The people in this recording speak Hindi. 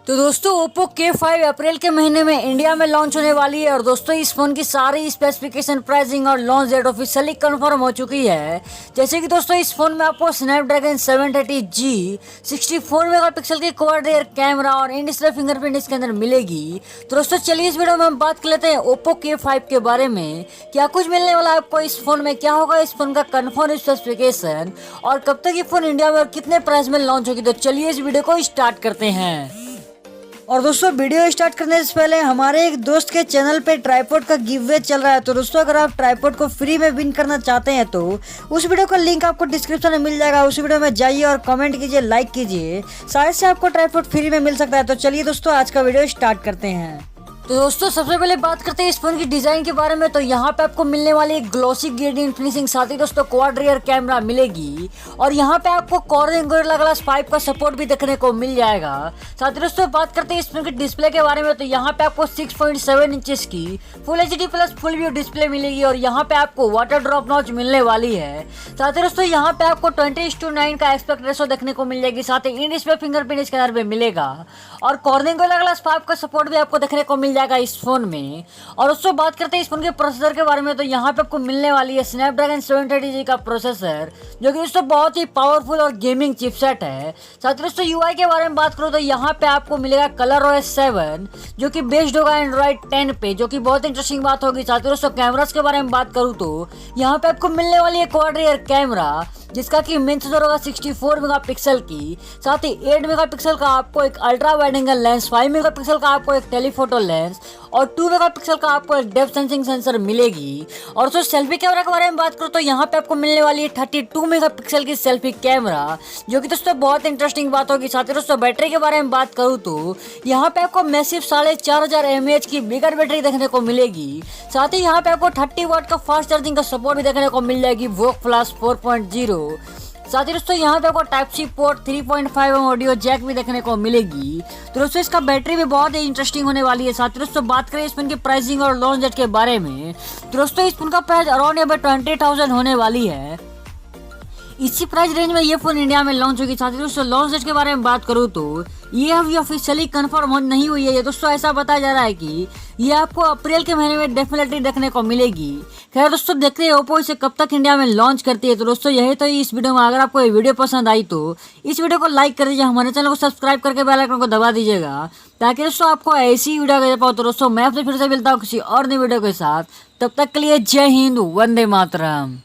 तो दोस्तों Oppo K5 अप्रैल के महीने में इंडिया में लॉन्च होने वाली है और दोस्तों इस फोन की सारी स्पेसिफिकेशन, प्राइसिंग और लॉन्च डेट ऑफिशियली कंफर्म हो चुकी है। जैसे कि दोस्तों इस फोन में आपको स्नैपड्रैगन 730G 64 मेगापिक्सल की क्वाड रियर कैमरा और इन डिस्प्ले फिंगरप्रिंट इसके अंदर मिलेगी। तो दोस्तों चलिए इस वीडियो में हम बात कर लेते हैं Oppo K5 के बारे में। क्या कुछ मिलने वाला है आपको इस फोन में, क्या होगा इस फोन का कंफर्म स्पेसिफिकेशन और कब तक ये फोन इंडिया में और कितने प्राइस में लॉन्च होगी। तो चलिए इस वीडियो को स्टार्ट करते हैं। और दोस्तों वीडियो स्टार्ट करने से पहले हमारे एक दोस्त के चैनल पे ट्राइपॉड का गिवअवे चल रहा है। तो दोस्तों अगर आप ट्राइपॉड को फ्री में विन करना चाहते हैं तो उस वीडियो का लिंक आपको डिस्क्रिप्शन में मिल जाएगा। उस वीडियो में जाइए और कमेंट कीजिए, लाइक कीजिए, शायद से आपको ट्राइपॉड फ्री में मिल सकता है। तो चलिए दोस्तों आज का वीडियो स्टार्ट करते हैं। तो दोस्तों सबसे पहले बात करते हैं इस फोन की डिजाइन के बारे में। तो यहाँ पे आपको मिलने वाली एक ग्लॉसी ग्रेडियंट फिनिशिंग, साथ ही दोस्तों क्वाड रियर कैमरा मिलेगी और यहाँ पे आपको कॉर्निंग गोरिल्ला ग्लास 5 का सपोर्ट भी देखने को मिल जाएगा। साथ ही दोस्तों बात करते हैं इस फोन की डिस्प्ले के बारे में। तो यहाँ पे आपको 6.7 इंचेस की full HD plus full view display मिलेगी और यहाँ पे आपको वाटर ड्रॉप नॉच मिलने वाली है। साथ ही दोस्तों यहाँ पे आपको 20:9 का एस्पेक्ट रेशो देखने को मिल जाएगी। साथ ही इन डिस्प्ले फिंगरप्रिंट इसके अंदर में मिलेगा और कॉर्निंग गोरिल्ला ग्लास 5 का सपोर्ट भी आपको देखने को मिल जाएगा इस फोन में। और उससे बात करते हैं इस फोन के प्रोसेसर के बारे में। तो यहाँ पे आपको मिलने वाली है स्नैपड्रैगन 730G का प्रोसेसर, जो कि दोस्तों बहुत ही पावरफुल और गेमिंग चिपसेट है। साथ ही दोस्तों UI के बारे में बात करो तो यहाँ पे आपको मिलेगा ColorOS 7, जो कि बेस्ड होगा Android 10 पे, जो कि बहुत इंटरेस्टिंग बात होगी। साथ ही दोस्तों कैमरास के बारे में बात करूँ तो यहाँ पे आपको मिलने वाली है क्वाड रियर कैमरा, जिसका कि मेन सेंसर होगा 64 मेगापिक्सल की। साथ ही 8 मेगापिक्सल का आपको एक ultra wide angle lens, 5 megapixel का आपको एक टेलीफोटो लेंस और 2 मेगापिक्सल का आपको एक डेप्थ सेंसिंग सेंसर मिलेगी। और तो सेल्फी कैमरा के बारे में बात करूँ तो यहाँ पे आपको मिलने वाली है 32 मेगापिक्सल की सेल्फी कैमरा, जो कि दोस्तों बहुत इंटरेस्टिंग बात होगी। साथ ही दोस्तों बैटरी के बारे में बात करूँ तो यहाँ पे आपको मैसिव 4500 mAh की बिगर बैटरी देखने को मिलेगी। साथ ही यहाँ पे आपको 30 वाट का फास्ट चार्जिंग का सपोर्ट भी देखने को मिल जाएगी वोक प्लस 4.0। साथ ही दोस्तों यहाँ पे आपको type C port 3.5 audio jack भी देखने को मिलेगी। तो दोस्तों इसका बैटरी भी बहुत ही इंटरेस्टिंग होने वाली है। साथ ही दोस्तों बात करें इस फोन की प्राइसिंग और लॉन्च डेट के बारे में। तो दोस्तों इस फोन का प्राइस अराउंड 20,000 होने वाली है। इसी प्राइस रेंज में ये फोन इंडिया में लॉन्च होगी। साथ ही दोस्तों लॉन्च डेट के बारे में बात करूँ तो ये अभी ऑफिशियली कंफर्म नहीं हुई है। दोस्तों ऐसा बताया जा रहा है कि ये आपको अप्रैल के महीने में डेफिनेटली देखने को मिलेगी। खैर दोस्तों देखते हैं ओप्पो इसे कब तक इंडिया में लॉन्च करती है। तो दोस्तों यही तो इस वीडियो में, अगर आपको ये वीडियो पसंद आई तो इस वीडियो को लाइक कर दीजिए, हमारे चैनल को सब्सक्राइब करके बेल आइकन को दबा दीजिएगा ताकि दोस्तों आपको ऐसी वीडियो दे पाओ। तो दोस्तों मैं आपसे फिर से मिलता हूँ किसी और नई वीडियो के साथ। तब तक के लिए जय हिंद, वंदे मातरम।